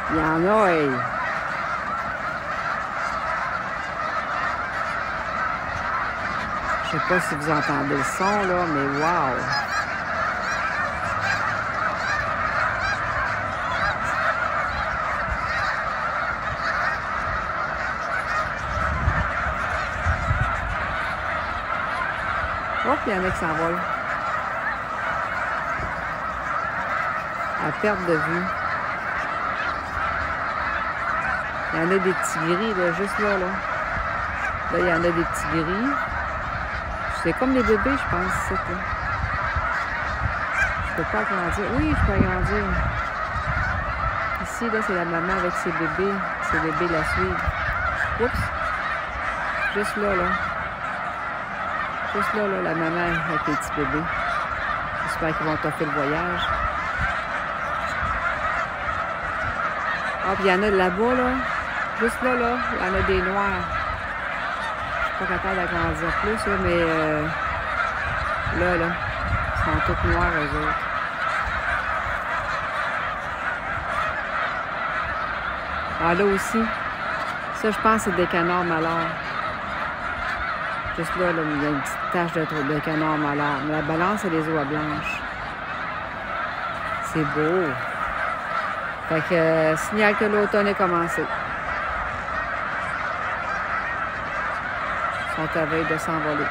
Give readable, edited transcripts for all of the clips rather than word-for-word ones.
Il y en a, hey. Je sais pas si vous entendez le son, là, mais wow! Hop, il y en a qui s'envolent. À perte de vue. Il y en a des petits gris, là, juste là, là. Là, il y en a des petits gris. C'est comme les bébés, je pense, c'est ça. Je peux pas agrandir. Oui, je peux agrandir. Ici, là, c'est la maman avec ses bébés. Ses bébés la suivent. Oups! Juste là, là. Juste là, là, la maman avec les petits bébés. J'espère qu'ils vont toffer le voyage. Ah, puis il y en a de là-bas, là. Juste là, là, il y en a des noirs. Je suis pas capable d'agrandir plus, là, mais là, là, ils sont tous noirs, eux autres. Ah, là aussi, ça, je pense, c'est des canards mallards. Juste là, là, il y a une petite tache de canard malard. Mais la balance, c'est les oies blanches. C'est beau. Fait que, signale que l'automne est commencé. Ils sont à veille de s'envoler.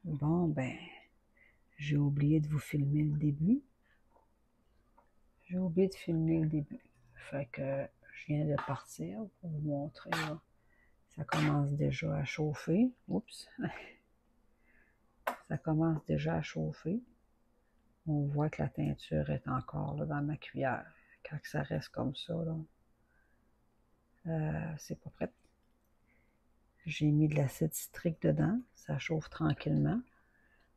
Bon, ben, j'ai oublié de vous filmer le début. J'ai oublié de filmer le début. Fait que je viens de partir pour vous montrer, là. Ça commence déjà à chauffer. Oups! Ça commence déjà à chauffer. On voit que la teinture est encore là, dans ma cuillère. Quand ça reste comme ça, là, c'est pas prêt. J'ai mis de l'acide citrique dedans. Ça chauffe tranquillement.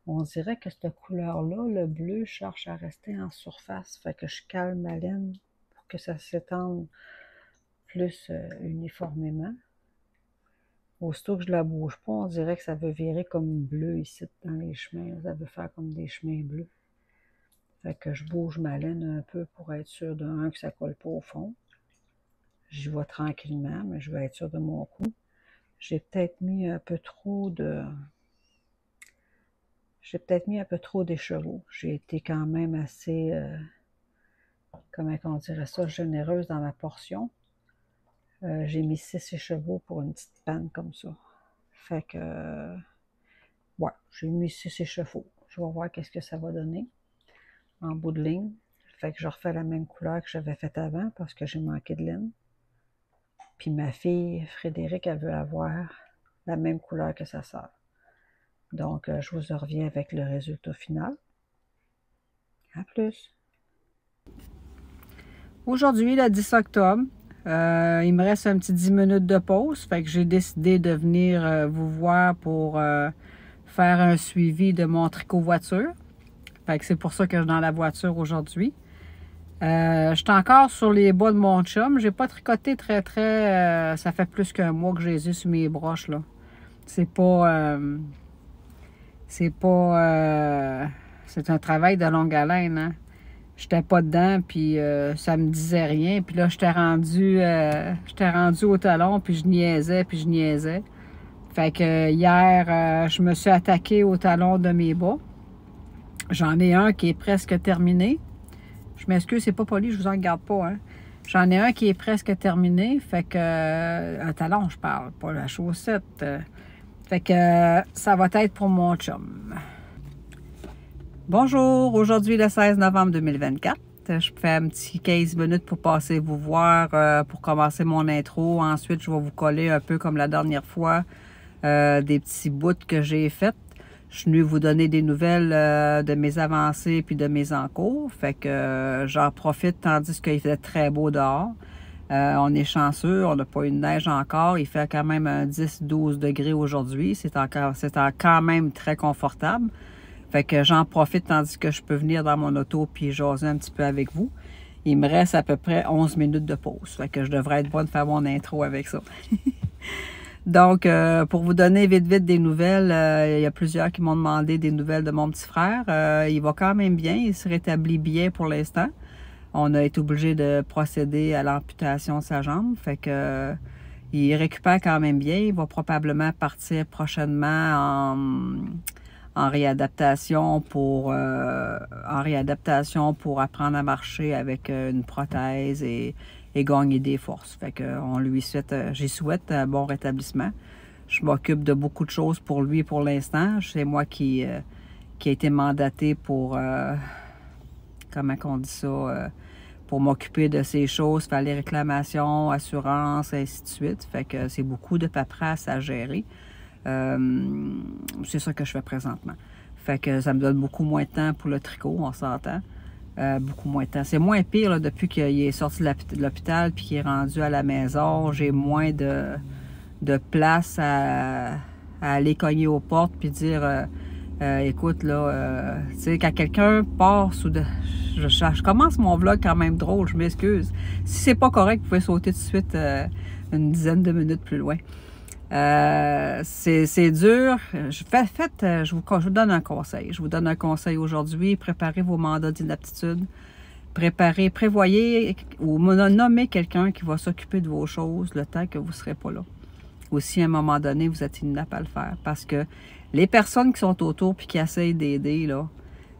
On dirait que cette couleur-là, le bleu, cherche à rester en surface. Fait que je calme ma laine pour que ça s'étende plus uniformément. Aussitôt que je la bouge pas, on dirait que ça veut virer comme bleu ici dans les chemins. Ça veut faire comme des chemins bleus. Fait que je bouge ma laine un peu pour être sûr d'un que ça colle pas au fond. J'y vais tranquillement, mais je veux être sûr de mon coup. J'ai peut-être mis un peu trop de... J'ai peut-être mis un peu trop d'écheveau. J'ai été quand même assez, comment on dirait ça, généreuse dans ma portion. J'ai mis 6 écheveaux pour une petite panne comme ça. Fait que, ouais, j'ai mis 6 écheveaux. Je vais voir qu'est-ce que ça va donner en bout de ligne. Fait que je refais la même couleur que j'avais faite avant parce que j'ai manqué de laine. Puis ma fille, Frédéric, elle veut avoir la même couleur que sa sœur. Donc, je vous reviens avec le résultat final. À plus! Aujourd'hui, le 10 octobre, il me reste un petit 10 minutes de pause. Fait que j'ai décidé de venir vous voir pour faire un suivi de mon tricot voiture. Fait que c'est pour ça que je suis dans la voiture aujourd'hui. Je suis encore sur les bas de mon chum. J'ai pas tricoté très... ça fait plus qu'un mois que j'ai sur mes broches, là. C'est pas... c'est un travail de longue haleine, hein. J'étais pas dedans, puis ça me disait rien. Puis là, j'étais rendu au talon, puis je niaisais. Fait que hier, je me suis attaquée au talon de mes bas. J'en ai un qui est presque terminé. Je m'excuse, c'est pas poli, je vous en garde pas, hein. J'en ai un qui est presque terminé. Fait que... un talon, je parle, pas la chaussette. Fait que ça va être pour mon chum. Bonjour, aujourd'hui le 16 novembre 2024. Je fais un petit 15 minutes pour passer vous voir, pour commencer mon intro. Ensuite, je vais vous coller un peu comme la dernière fois, des petits bouts que j'ai faits. Je suis venue vous donner des nouvelles de mes avancées puis de mes encours. Fait que j'en profite tandis qu'il fait très beau dehors. On est chanceux, on n'a pas eu de neige encore. Il fait quand même un 10-12 degrés aujourd'hui. C'est quand même très confortable. Fait que j'en profite tandis que je peux venir dans mon auto puis jaser un petit peu avec vous. Il me reste à peu près 11 minutes de pause. Fait que je devrais être bonne de faire mon intro avec ça. Donc, pour vous donner vite des nouvelles, il y a plusieurs qui m'ont demandé des nouvelles de mon petit frère. Il va quand même bien, il se rétablit bien pour l'instant. On a été obligé de procéder à l'amputation de sa jambe, fait que il récupère quand même bien. Il va probablement partir prochainement en réadaptation pour apprendre à marcher avec une prothèse et gagner des forces. Fait que on lui souhaite, j'y souhaite un bon rétablissement. Je m'occupe de beaucoup de choses pour lui pour l'instant. C'est moi qui a été mandaté pour comment on dit ça, pour m'occuper de ces choses, faire les réclamations, assurances, ainsi de suite. Fait que c'est beaucoup de paperasse à gérer. C'est ça que je fais présentement. Fait que ça me donne beaucoup moins de temps pour le tricot, on s'entend. Beaucoup moins de temps. C'est moins pire là, depuis qu'il est sorti de l'hôpital puis qu'il est rendu à la maison. J'ai moins de place à aller cogner aux portes puis dire écoute là, tu sais, quand quelqu'un part je commence mon vlog quand même drôle, je m'excuse. Si c'est pas correct, vous pouvez sauter tout de suite une dizaine de minutes plus loin. C'est dur. Je vous donne un conseil. Je vous donne un conseil aujourd'hui. Préparez vos mandats d'inaptitude. Prévoyez ou nommez quelqu'un qui va s'occuper de vos choses le temps que vous ne serez pas là. Ou si à un moment donné, vous êtes inapte à le faire. Parce que les personnes qui sont autour et qui essayent d'aider, là,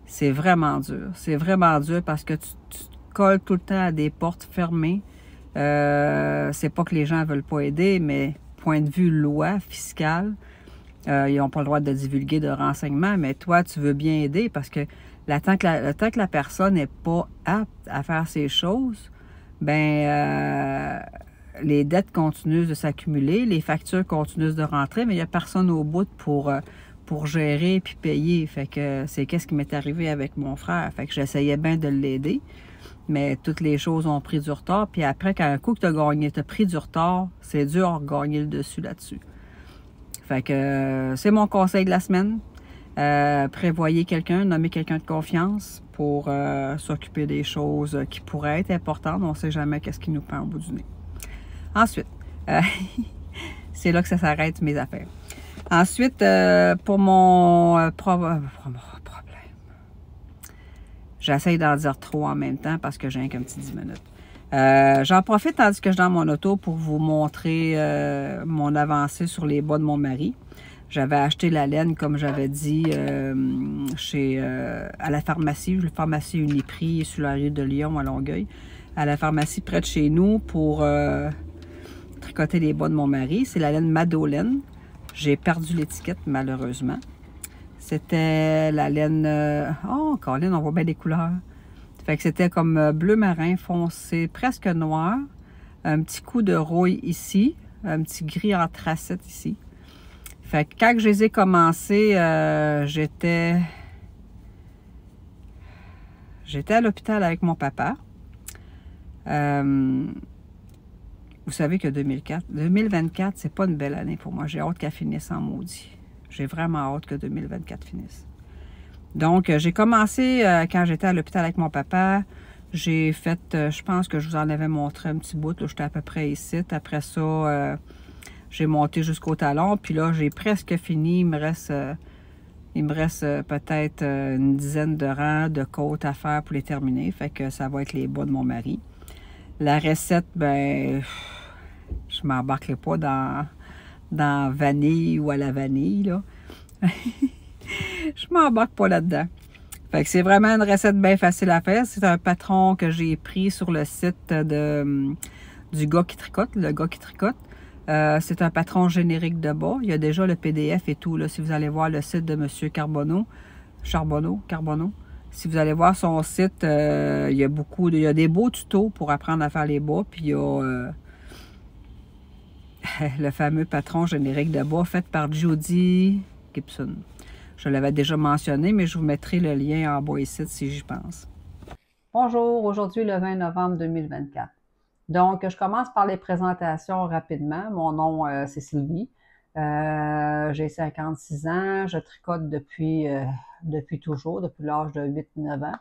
c'est vraiment dur. C'est vraiment dur parce que tu te colles tout le temps à des portes fermées. C'est pas que les gens ne veulent pas aider, mais point de vue loi fiscale, ils n'ont pas le droit de divulguer de renseignements, mais toi, tu veux bien aider parce que le temps que la personne n'est pas apte à faire ces choses, ben les dettes continuent de s'accumuler, les factures continuent de rentrer, mais il n'y a personne au bout pour gérer puis payer. Fait que c'est qu'est-ce qui m'est arrivé avec mon frère. Fait que j'essayais bien de l'aider, mais toutes les choses ont pris du retard. Puis après, quand un coup que tu as pris du retard, c'est dur de gagner le dessus là-dessus. Fait que c'est mon conseil de la semaine. Prévoyez quelqu'un, nommez quelqu'un de confiance pour s'occuper des choses qui pourraient être importantes. On ne sait jamais qu'est-ce qui nous prend au bout du nez. Ensuite, c'est là que ça s'arrête mes affaires. Ensuite, pour mon problème, j'essaye d'en dire trop en même temps parce que j'ai qu'un petit 10 minutes. J'en profite tandis que je suis dans mon auto pour vous montrer mon avancée sur les bas de mon mari. J'avais acheté la laine, comme j'avais dit, à la pharmacie Uniprix sur la rue de Lyon à Longueuil, à la pharmacie près de chez nous pour tricoter les bas de mon mari. C'est la laine Madolène. J'ai perdu l'étiquette malheureusement. C'était la laine... oh, Colin, on voit bien les couleurs. Fait que c'était comme bleu marin foncé, presque noir. Un petit coup de rouille ici. Un petit gris anthracite ici. Fait que quand je les ai commencés, j'étais à l'hôpital avec mon papa. Vous savez que 2024, c'est pas une belle année pour moi. J'ai hâte qu'elle finisse en maudit. J'ai vraiment hâte que 2024 finisse. Donc, j'ai commencé quand j'étais à l'hôpital avec mon papa. J'ai fait, je pense que je vous en avais montré un petit bout. J'étais à peu près ici. Après ça, j'ai monté jusqu'au talon. Puis là, j'ai presque fini. Il me reste peut-être une dizaine de rangs de côtes à faire pour les terminer. Fait que ça va être les bas de mon mari. La recette, ben, je ne m'embarquerai pas dans vanille ou à la vanille, là. Je m'embarque pas là-dedans. Fait que c'est vraiment une recette bien facile à faire. C'est un patron que j'ai pris sur le site du gars qui tricote, le gars qui tricote. C'est un patron générique de bas. Il y a déjà le PDF et tout, là. Si vous allez voir le site de M. Carbonneau. Si vous allez voir son site, il y a des beaux tutos pour apprendre à faire les bas. Puis il y a le fameux patron générique de bas fait par Judy Gibson. Je l'avais déjà mentionné, mais je vous mettrai le lien en bas ici si j'y pense. Bonjour, aujourd'hui le 20 novembre 2024. Donc, je commence par les présentations rapidement. Mon nom, c'est Sylvie. J'ai 56 ans. Je tricote depuis toujours, depuis l'âge de 8-9 ans.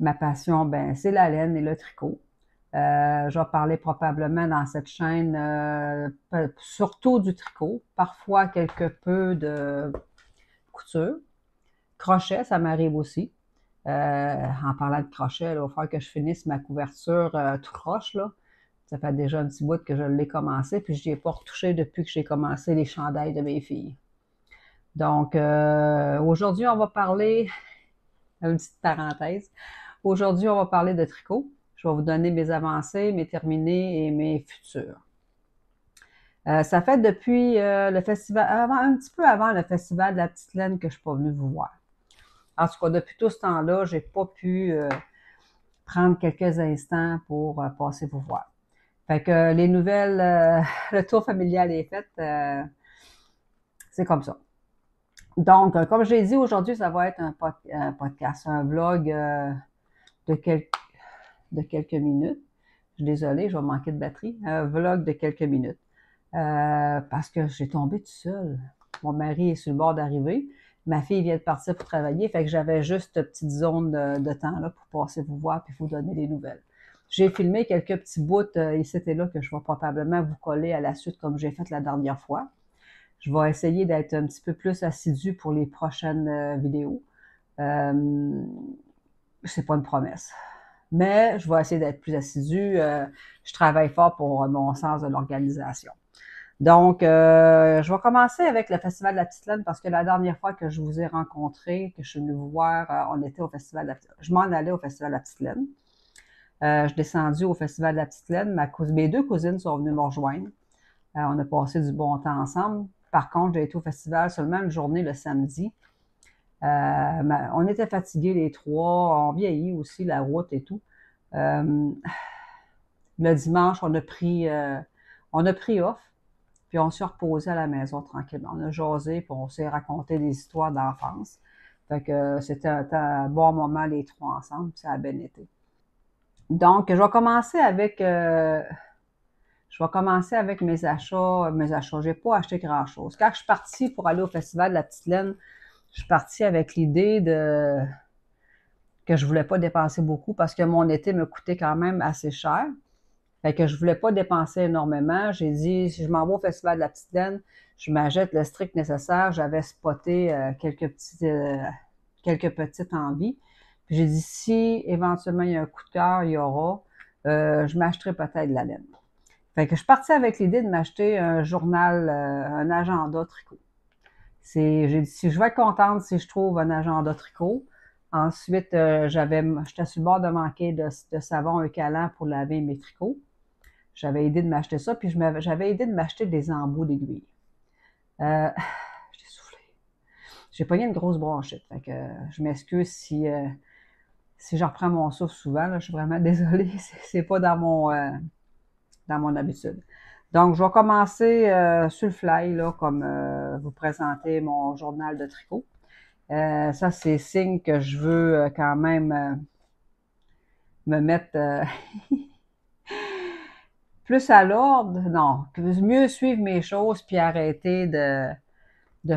Ma passion, ben, c'est la laine et le tricot. Je vais parler probablement dans cette chaîne surtout du tricot, parfois quelque peu de couture. Crochet, ça m'arrive aussi. En parlant de crochet, il va falloir que je finisse ma couverture tout croche, là. Ça fait déjà un petit bout que je l'ai commencé, puis je n'y ai pas retouché depuis que j'ai commencé les chandails de mes filles. Donc, aujourd'hui, on va parler, une petite parenthèse, aujourd'hui, on va parler de tricot. Je vais vous donner mes avancées, mes terminés et mes futurs. Ça fait depuis le festival, un petit peu avant le festival de la petite laine que je ne suis pas venue vous voir. En tout cas, depuis tout ce temps-là, j'ai pas pu prendre quelques instants pour passer vous voir. Fait que les nouvelles, le tour familial est fait, c'est comme ça. Donc, comme je l'ai dit, aujourd'hui, ça va être un podcast, un vlog de, quelques minutes. Je suis désolée, je vais manquer de batterie. Un vlog de quelques minutes. Parce que j'ai tombé tout seul. Mon mari est sur le bord d'arriver. Ma fille vient de partir pour travailler, fait que j'avais juste une petite zone de temps là pour passer vous voir puis vous donner des nouvelles. J'ai filmé quelques petits bouts ici et là que je vais probablement vous coller à la suite comme j'ai fait la dernière fois. Je vais essayer d'être un petit peu plus assidue pour les prochaines vidéos. C'est pas une promesse. Mais je vais essayer d'être plus assidue. Je travaille fort pour mon sens de l'organisation. Donc, je vais commencer avec le Festival de la Petite Laine parce que la dernière fois que je vous ai rencontré, que je suis venue vous voir, on était au Festival de la Petite Laine. Je m'en allais au Festival de la Petite Laine. Je suis descendue au Festival de la Petite Laine. Mes deux cousines sont venues me rejoindre. On a passé du bon temps ensemble. Par contre, j'ai été au festival seulement une journée le samedi. On était fatigués les trois. On vieillit aussi, la route et tout. Le dimanche, on a pris off. Puis on s'est reposé à la maison tranquillement. On a jasé, puis on s'est raconté des histoires d'enfance. Fait que c'était un bon moment les trois ensemble, puis ça a bien été. Donc, je vais commencer avec mes achats. Mes achats, j'ai pas acheté grand-chose. Quand je suis partie pour aller au Festival de la Petite Laine, je suis partie avec l'idée que je voulais pas dépenser beaucoup parce que mon été me coûtait quand même assez cher. Fait que je voulais pas dépenser énormément. J'ai dit, si je m'en vais au Festival de la Petite Laine, je m'achète le strict nécessaire. J'avais spoté quelques petites envies. Puis j'ai dit, si éventuellement il y a un coup de cœur, il y aura, je m'achèterai peut-être de la laine. Fait que je suis partie avec l'idée de m'acheter un journal, un agenda tricot. J'ai dit, si je vais être contente si je trouve un agenda tricot. Ensuite, j'étais sur le bord de manquer de savon eucalant pour laver mes tricots. J'avais idée de m'acheter ça, puis j'avais idée de m'acheter des embouts d'aiguilles. J'ai soufflé. J'ai pogné une grosse bronchite, fait que je m'excuse si je reprends mon souffle souvent, là, je suis vraiment désolée, c'est pas dans mon habitude. Donc, je vais commencer sur le fly, là, comme vous présenter mon journal de tricot. Ça, c'est signe que je veux quand même me mettre plus à l'ordre, non, mieux suivre mes choses puis arrêter de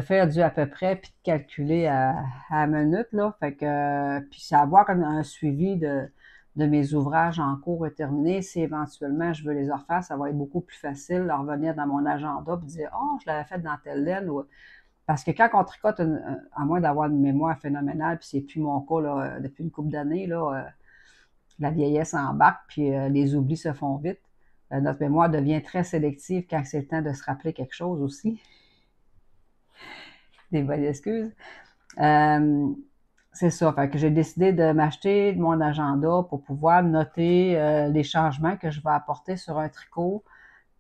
faire du à peu près puis de calculer à la minute, là. Fait que, puis savoir un suivi de mes ouvrages en cours et terminés. Si éventuellement je veux les refaire, ça va être beaucoup plus facile de revenir dans mon agenda et dire, oh, je l'avais fait dans telle laine. Parce que quand on tricote, à moins d'avoir une mémoire phénoménale, puis c'est plus mon cas là, depuis une couple d'années, là, la vieillesse embarque, puis les oublis se font vite. Notre mémoire devient très sélective quand c'est le temps de se rappeler quelque chose aussi. Des bonnes excuses. C'est ça, fait que j'ai décidé de m'acheter mon agenda pour pouvoir noter les changements que je vais apporter sur un tricot,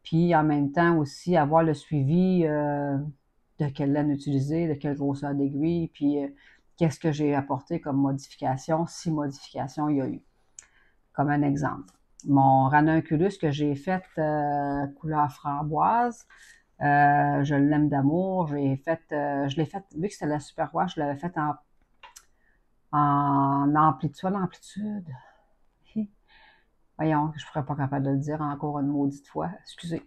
puis en même temps aussi avoir le suivi de quelle laine utiliser, de quelle grosseur d'aiguille, puis qu'est-ce que j'ai apporté comme modification, si modification il y a eu. Comme un exemple. Mon ranunculus que j'ai fait couleur framboise, je l'aime d'amour. Je l'ai fait, vu que c'était la superwash, je l'avais fait en amplitude. Voyons, je ne serais pas capable de le dire encore une maudite fois. Excusez.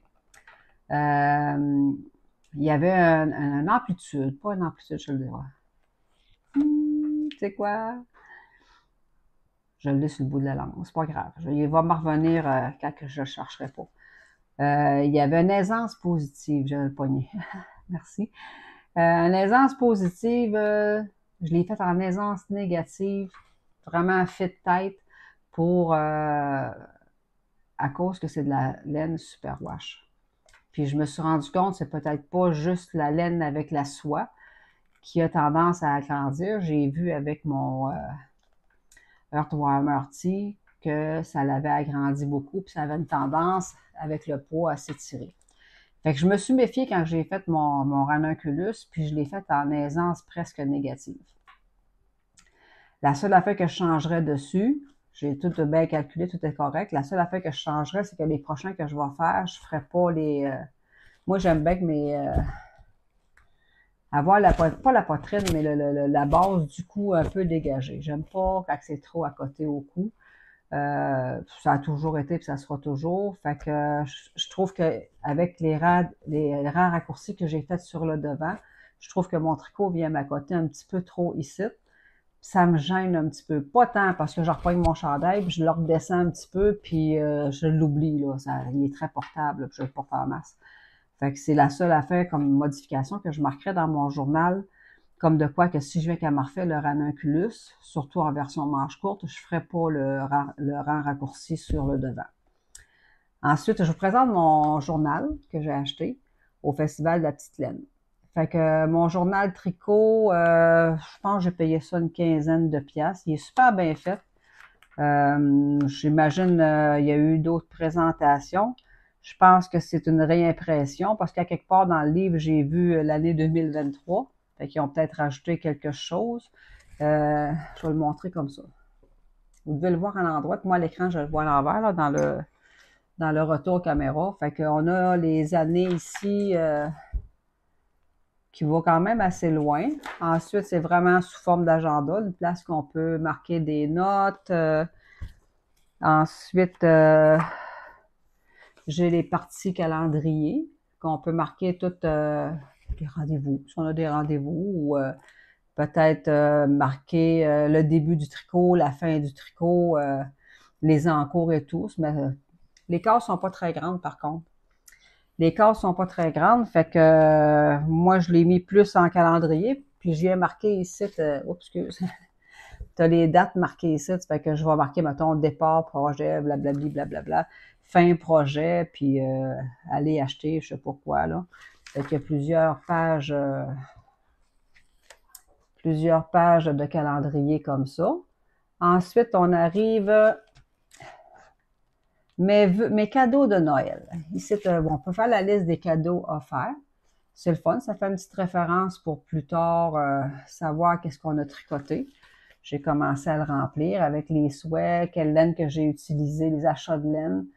Il y avait une amplitude, pas une amplitude, je le dirais. C'est quoi? Je l'ai sur le bout de la langue. C'est pas grave. Il va me revenir quand je ne le chercherai pas. Il y avait une aisance positive. J'avais le poignet. Merci. Une aisance positive, je l'ai faite en aisance négative. Vraiment fit tête pour à cause que c'est de la laine superwash. Puis je me suis rendu compte que c'est peut-être pas juste la laine avec la soie qui a tendance à agrandir. J'ai vu avec mon Earthworm Tea que ça l'avait agrandi beaucoup, puis ça avait une tendance avec le poids à s'étirer. Fait que je me suis méfiée quand j'ai fait mon ranunculus, puis je l'ai fait en aisance presque négative. La seule affaire que je changerais dessus, j'ai tout bien calculé, tout est correct. La seule affaire que je changerais, c'est que les prochains que je vais faire, je ne ferai pas les... moi, j'aime bien que avoir pas la poitrine, mais la base du cou un peu dégagée. J'aime pas quand c'est trop à côté au cou. Ça a toujours été, puis ça sera toujours. Fait que je trouve que avec les rangs raccourcis que j'ai faits sur le devant, je trouve que mon tricot vient m'accoter un petit peu trop ici. Ça me gêne un petit peu. Pas tant parce que je reprends mon chandail, puis je le redescends un petit peu, puis je l'oublie, là. Il est très portable, puis je le porte en masse. Fait que c'est la seule affaire comme modification que je marquerais dans mon journal, comme de quoi que si je viens qu'à me refaire le ranunculus, surtout en version manche courte, je ne ferai pas le rang raccourci sur le devant. Ensuite, je vous présente mon journal que j'ai acheté au Festival de la Petite Laine. Fait que mon journal tricot, je pense que j'ai payé ça une quinzaine de piastres. Il est super bien fait. J'imagine il y a eu d'autres présentations. Je pense que c'est une réimpression parce qu'à quelque part dans le livre, j'ai vu l'année 2023. Fait qu'ils ont peut-être rajouté quelque chose. Je vais le montrer comme ça. Vous devez le voir à l'endroit. Moi, à l'écran, je le vois à l'envers, là, dans le retour caméra. Fait qu'on a les années ici qui vont quand même assez loin. Ensuite, c'est vraiment sous forme d'agenda, une place qu'on peut marquer des notes. Ensuite, j'ai les parties calendrier qu'on peut marquer toutes les rendez-vous. Si on a des rendez-vous ou peut-être marquer le début du tricot, la fin du tricot, les encours et tout. Mais les cases sont pas très grandes par contre. Les cases sont pas très grandes, fait que moi je l'ai mis plus en calendrier, puis je viens marquer ici, oups, excuse, tu as les dates marquées ici, fait que je vais marquer, mettons, départ, projet, blablabli, blablabla, fin projet, puis aller acheter, je sais pas quoi, là. Fait qu'il y a plusieurs pages de calendrier comme ça. Ensuite, on arrive mes cadeaux de Noël. Ici, on peut faire la liste des cadeaux offerts. C'est le fun, ça fait une petite référence pour plus tard savoir qu'est-ce qu'on a tricoté. J'ai commencé à le remplir avec les souhaits, quelle laine que j'ai utilisé, les achats de laine.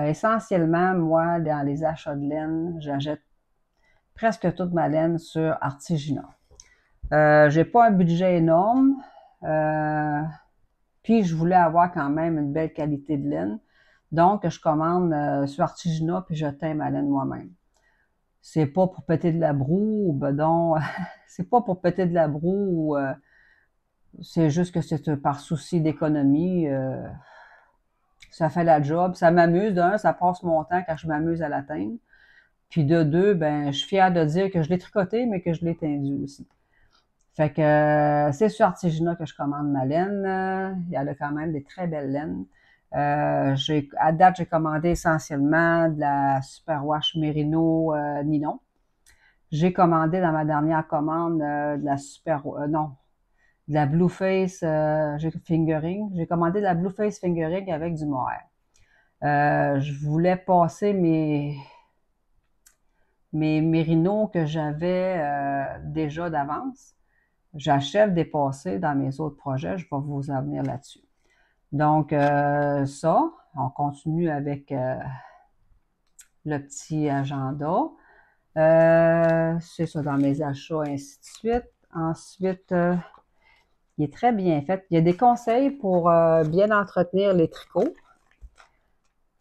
Essentiellement, moi, dans les achats de laine, j'achète presque toute ma laine sur Artigina. J'ai pas un budget énorme. Puis, je voulais avoir quand même une belle qualité de laine. Donc, je commande sur Artigina, puis je teins ma laine moi-même. C'est pas pour péter de la broue, ou ben non, c'est pas pour péter de la broue, c'est juste que c'est par souci d'économie. Ça fait la job. Ça m'amuse. D'un, ça passe mon temps quand je m'amuse à la teindre. Puis de deux, ben, je suis fière de dire que je l'ai tricoté, mais que je l'ai teindu aussi. Fait que c'est sur Artigina que je commande ma laine. Il y a quand même des très belles laines. À date, j'ai commandé essentiellement de la Superwash Merino Nylon. J'ai commandé dans ma dernière commande de la Blueface Fingering. J'ai commandé de la Blueface Fingering avec du mohair. Je voulais passer mes mérinos que j'avais déjà d'avance. J'achève des passés dans mes autres projets. Je vais vous en venir là-dessus. Donc, ça, on continue avec le petit agenda. C'est ça dans mes achats, ainsi de suite. Ensuite, il est très bien fait. Il y a des conseils pour bien entretenir les tricots.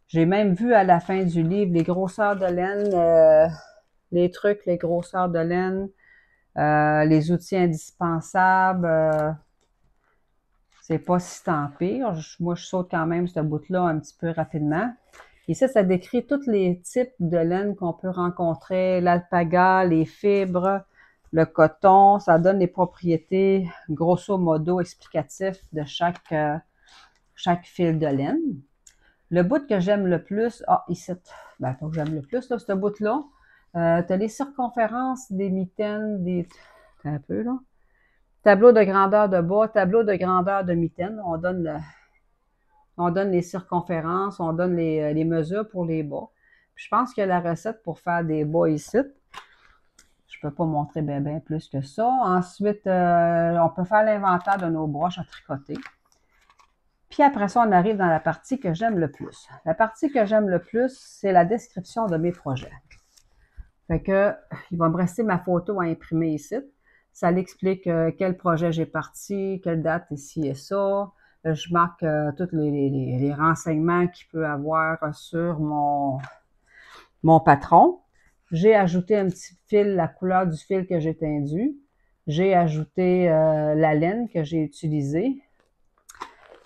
J'ai même vu à la fin du livre les grosseurs de laine, les trucs, les grosseurs de laine, les outils indispensables. c'est pas si tant pire. Moi, je saute quand même ce bout-là un petit peu rapidement. Ici, ça décrit tous les types de laine qu'on peut rencontrer, l'alpaga, les fibres, le coton. Ça donne les propriétés, grosso modo, explicatifs de chaque fil de laine. Le bout que j'aime le plus, ici, ben, pas que j'aime le plus, là, ce bout-là, tu as les circonférences des mitaines, un peu, là. Tableau de grandeur de bas, tableau de grandeur de mitaine. On donne les circonférences, on donne les mesures pour les bas. Puis je pense que la recette pour faire des bas ici, je peux pas montrer bien plus que ça. Ensuite, on peut faire l'inventaire de nos broches à tricoter. Puis après ça, on arrive dans la partie que j'aime le plus. La partie que j'aime le plus, c'est la description de mes projets. Fait que, il va me rester ma photo à imprimer ici. Ça l'explique quel projet j'ai parti, quelle date ici et ça. Je marque tous les renseignements qu'il peut avoir sur mon patron. J'ai ajouté un petit fil, la couleur du fil que j'ai tendu. J'ai ajouté la laine que j'ai utilisée.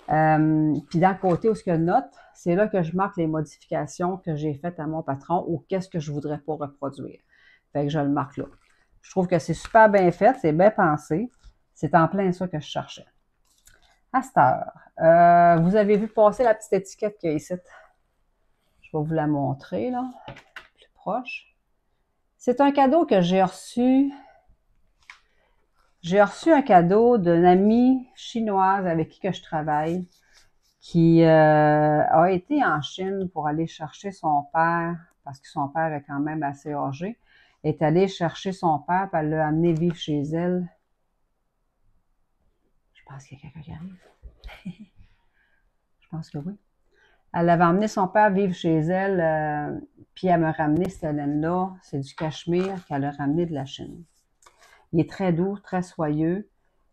Puis dans le côté où il y a note, c'est là que je marque les modifications que j'ai faites à mon patron ou qu'est-ce que je voudrais pas reproduire. Fait que je le marque là. Je trouve que c'est super bien fait, c'est bien pensé. C'est en plein ça que je cherchais. À cette heure, vous avez vu passer la petite étiquette qu'il y a ici. Je vais vous la montrer, là, plus proche. C'est un cadeau que j'ai reçu. J'ai reçu un cadeau d'une amie chinoise avec qui que je travaille, qui a été en Chine pour aller chercher son père, parce que son père est quand même assez âgé, est allée chercher son père, puis elle l'a amené vivre chez elle. Je pense qu'il y a quelqu'un qui arrive. Je pense que oui. Elle avait emmené son père vivre chez elle, puis elle m'a ramené cette laine-là. C'est du cachemire qu'elle a ramené de la Chine. Il est très doux, très soyeux,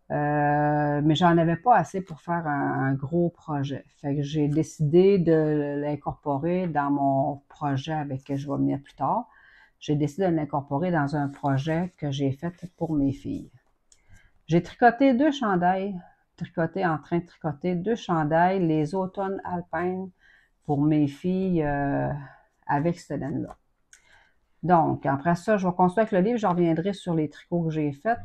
mais j'en avais pas assez pour faire un gros projet. Fait que j'ai décidé de l'incorporer dans mon projet avec que je vais venir plus tard. J'ai décidé de l'incorporer dans un projet que j'ai fait pour mes filles. J'ai tricoté 2 chandails, en train de tricoter 2 chandails, les automnes alpines pour mes filles avec cette laine-là. Donc, après ça, je vais continuer avec le livre, je reviendrai sur les tricots que j'ai faits.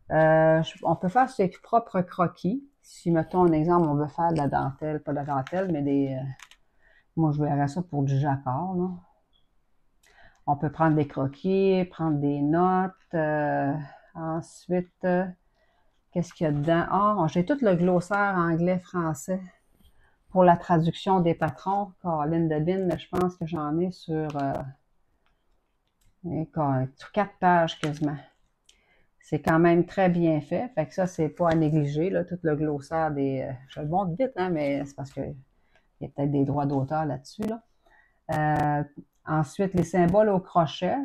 On peut faire ses propres croquis. Si, mettons un exemple, on veut faire de la dentelle, pas de la dentelle, mais moi, je verrais ça pour du jacquard, là. On peut prendre des croquis, prendre des notes. Ensuite, qu'est-ce qu'il y a dedans? J'ai tout le glossaire anglais-français pour la traduction des patrons. Caroline Debine, je pense que j'en ai sur 4 pages quasiment. C'est quand même très bien fait. Fait que ça, c'est pas à négliger, là, tout le glossaire des... je le montre vite, hein, mais c'est parce qu'il y a peut-être des droits d'auteur là-dessus, là. Ensuite, les symboles au crochet.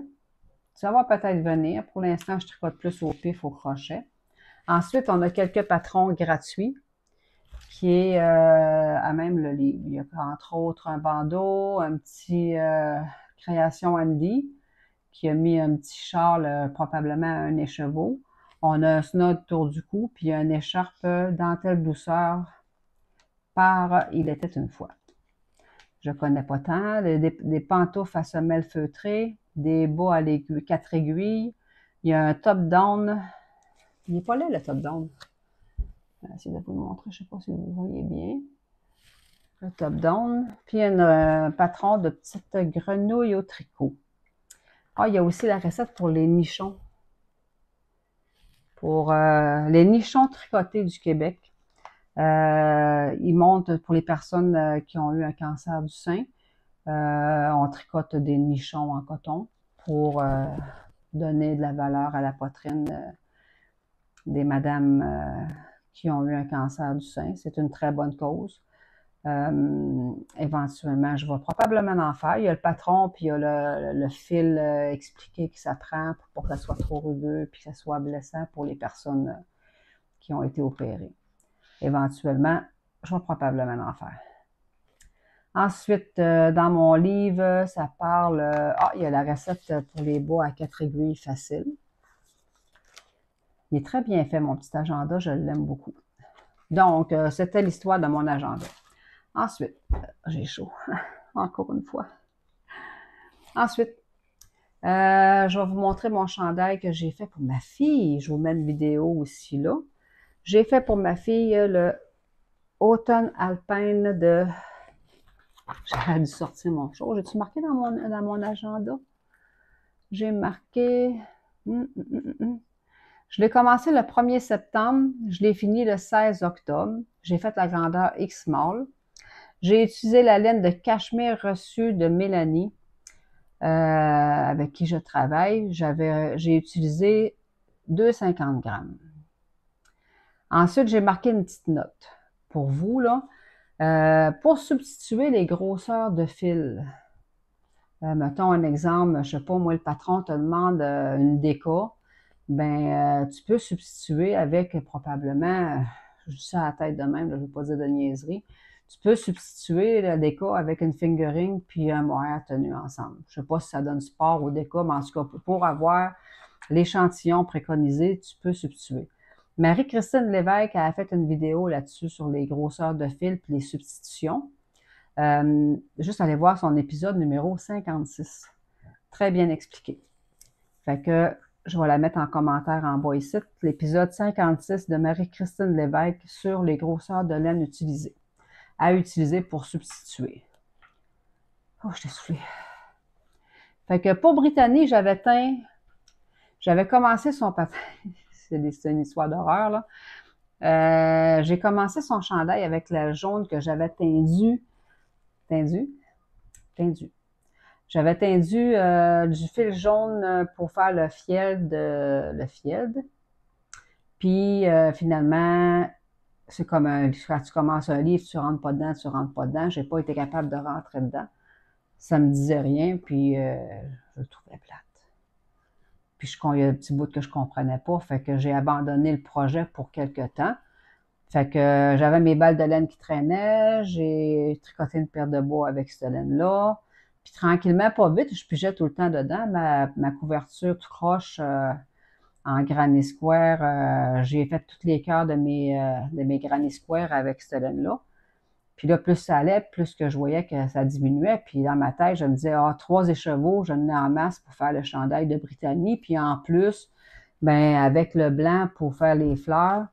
Ça va peut-être venir. Pour l'instant, je tricote plus au pif au crochet. Ensuite, on a quelques patrons gratuits qui est à même le livre. Il y a entre autres un bandeau, un petit création Andy qui a mis un petit châle, probablement un écheveau. On a un snod autour du cou, puis une écharpe dentelle douceur par Il était une fois. Je connais pas tant. Des pantoufles à semelle feutrée, des bas à 4 aiguilles. Il y a un top-down. Il n'est pas là, le top-down. Je vais essayer de vous le montrer. Je ne sais pas si vous voyez bien. Le top-down. Puis un patron de petites grenouilles au tricot. Il y a aussi la recette pour les nichons. Pour les nichons tricotés du Québec. Ils montrent pour les personnes qui ont eu un cancer du sein. On tricote des nichons en coton pour donner de la valeur à la poitrine des madames qui ont eu un cancer du sein. C'est une très bonne cause. Éventuellement, je vais probablement en faire. Il y a le patron, puis il y a le fil expliqué que ça prend pour que ça soit trop rugueux, puis que ça soit blessant pour les personnes qui ont été opérées. Éventuellement, je vais probablement en faire. Ensuite, dans mon livre, ça parle... il y a la recette pour les bas à 4 aiguilles faciles. Il est très bien fait, mon petit agenda, je l'aime beaucoup. Donc, c'était l'histoire de mon agenda. Ensuite, j'ai chaud, encore une fois. Ensuite, je vais vous montrer mon chandail que j'ai fait pour ma fille. Je vous mets une vidéo aussi là. J'ai fait pour ma fille le Automne Alpine de... J'aurais dû sortir mon show. J'ai-tu marqué dans mon agenda? J'ai marqué... Je l'ai commencé le 1er septembre. Je l'ai fini le 16 octobre. J'ai fait la grandeur X small. J'ai utilisé la laine de cachemire reçue de Mélanie, avec qui je travaille. J'ai utilisé 2,50 grammes. Ensuite, j'ai marqué une petite note pour vous, là. Pour substituer les grosseurs de fil. Mettons un exemple, je sais pas, moi, le patron te demande une déco. Ben, tu peux substituer avec probablement, je dis ça à la tête de même, là, je ne veux pas dire de niaiserie, tu peux substituer la déco avec une fingering puis un mohair tenu ensemble. Je ne sais pas si ça donne sport au déco, mais en tout cas, pour avoir l'échantillon préconisé, tu peux substituer. Marie-Christine Lévesque a fait une vidéo là-dessus sur les grosseurs de fil puis les substitutions. Juste aller voir son épisode numéro 56. Très bien expliqué. Fait que je vais la mettre en commentaire en bas ici. L'épisode 56 de Marie-Christine Lévesque sur les grosseurs de laine utilisées. À utiliser pour substituer. Oh, je t'ai soufflé. Fait que pour Brittany, j'avais commencé son patin. C'est une histoire d'horreur, là. J'ai commencé son chandail avec la jaune que j'avais tendu. J'avais tendu du fil jaune pour faire le field. Puis finalement, c'est comme quand tu commences un livre, tu rentres pas dedans, tu rentres pas dedans. J'ai pas été capable de rentrer dedans. Ça me disait rien, puis je le trouvais plate. Puis il y a des petits bouts que je comprenais pas, fait que j'ai abandonné le projet pour quelque temps. Fait que j'avais mes balles de laine qui traînaient, j'ai tricoté une paire de bois avec cette laine-là. Puis tranquillement, pas vite, je pigeais tout le temps dedans. Ma couverture tout croche en granny square. J'ai fait tous les cœurs de mes granny square avec cette laine-là. Puis là, plus ça allait, plus que je voyais que ça diminuait. Puis dans ma tête, je me disais, 3 écheveaux, j'en ai en masse pour faire le chandail de Brittany. Puis en plus, ben avec le blanc pour faire les fleurs,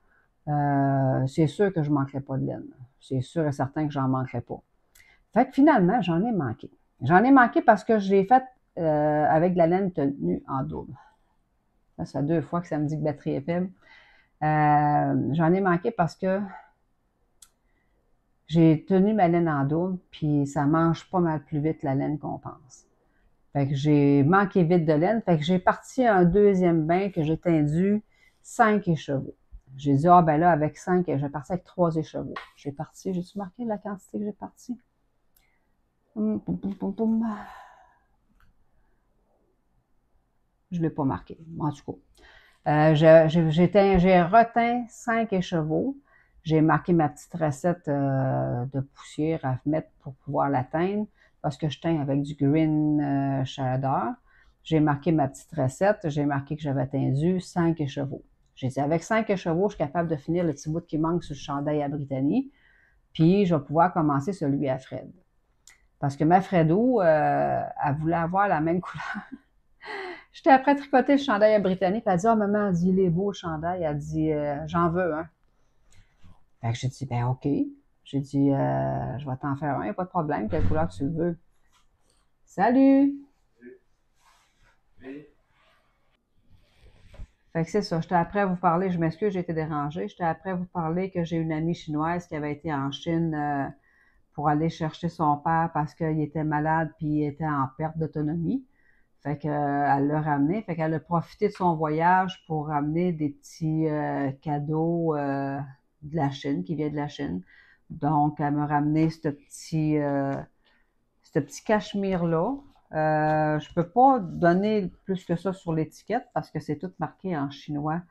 c'est sûr que je ne manquerais pas de laine. C'est sûr et certain que j'en manquerais pas. Fait que finalement, j'en ai manqué. J'en ai manqué parce que je l'ai fait avec de la laine tenue en double. Ça fait 2 fois que ça me dit que la batterie est faible. J'en ai manqué parce que j'ai tenu ma laine en double, puis ça mange pas mal plus vite la laine qu'on pense. Fait que j'ai manqué vite de laine. Fait que j'ai parti un deuxième bain que j'ai tendu 5 écheveaux. J'ai dit, ah ben là, avec 5, j'ai parti avec 3 écheveaux. J'ai-tu marqué la quantité que j'ai parti? Je ne l'ai pas marqué, en tout cas. J'ai reteint 5 écheveaux. J'ai marqué ma petite recette de poussière à mettre pour pouvoir l'atteindre parce que je teins avec du green shader. J'ai marqué ma petite recette. J'ai marqué que j'avais tendu 5 écheveaux. J'ai dit, avec 5 écheveaux, je suis capable de finir le petit bout qui manque sur le chandail à Brittany. Puis, je vais pouvoir commencer celui à Fred. Parce que ma Fredo, elle voulait avoir la même couleur. J'étais après tricoter le chandail à Brittany. Puis elle dit, maman, elle dit, il est beau le chandail. Elle dit, j'en veux un. Fait que j'ai dit, ben OK. J'ai dit, je vais t'en faire un, pas de problème, quelle couleur tu le veux. Salut! Fait que c'est ça, j'étais après à vous parler, je m'excuse, j'ai été dérangée, j'étais après à vous parler que j'ai une amie chinoise qui avait été en Chine pour aller chercher son père parce qu'il était malade puis il était en perte d'autonomie. Fait qu'elle l'a ramené, fait qu'elle a profité de son voyage pour ramener des petits cadeaux de la Chine, qui vient de la Chine. Donc, elle m'a ramené ce petit cachemire-là. Je peux pas donner plus que ça sur l'étiquette parce que c'est tout marqué en chinois.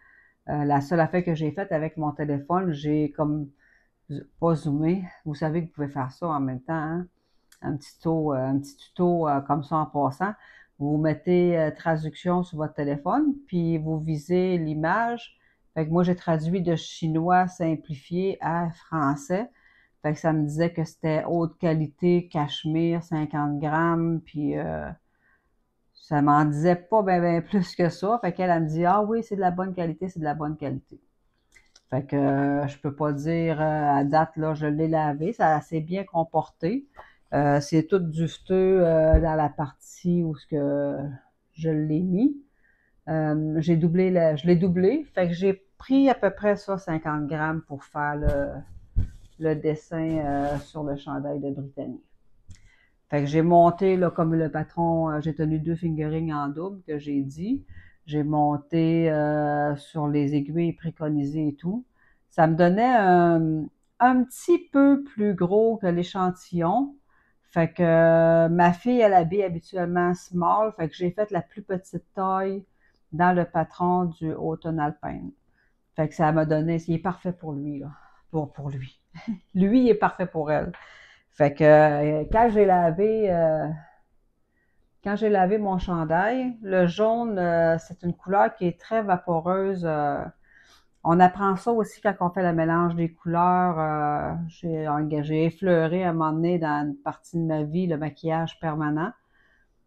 La seule affaire que j'ai faite avec mon téléphone, j'ai comme pas zoomé. Vous savez que vous pouvez faire ça en même temps, hein? Un petit tuto comme ça en passant. Vous mettez traduction sur votre téléphone, puis vous visez l'image, Fait que moi, j'ai traduit de chinois simplifié à français. Fait que ça me disait que c'était haute qualité, cachemire, 50 grammes, puis ça m'en disait pas ben plus que ça. Fait qu'elle, elle me dit, ah oui, c'est de la bonne qualité, c'est de la bonne qualité. Fait que je peux pas dire à date, là, je l'ai lavé, ça s'est bien comporté. C'est tout duveteux dans la partie où ce que je l'ai mis. Je l'ai doublé, fait que j'ai pris à peu près ça, 50 grammes pour faire le dessin sur le chandail de Brittany. Fait que j'ai monté, là, comme le patron, j'ai tenu 2 fingerings en double que j'ai dit. J'ai monté sur les aiguilles préconisées et tout. Ça me donnait un petit peu plus gros que l'échantillon. Fait que ma fille, elle habille habituellement small. Fait que j'ai fait la plus petite taille dans le patron du Automne Alpine. Fait que ça m'a donné, il est parfait pour lui, là. Pour lui. Lui, il est parfait pour elle. Fait que quand j'ai lavé mon chandail, le jaune, c'est une couleur qui est très vaporeuse. On apprend ça aussi quand on fait le mélange des couleurs. J'ai effleuré à un moment donné dans une partie de ma vie le maquillage permanent,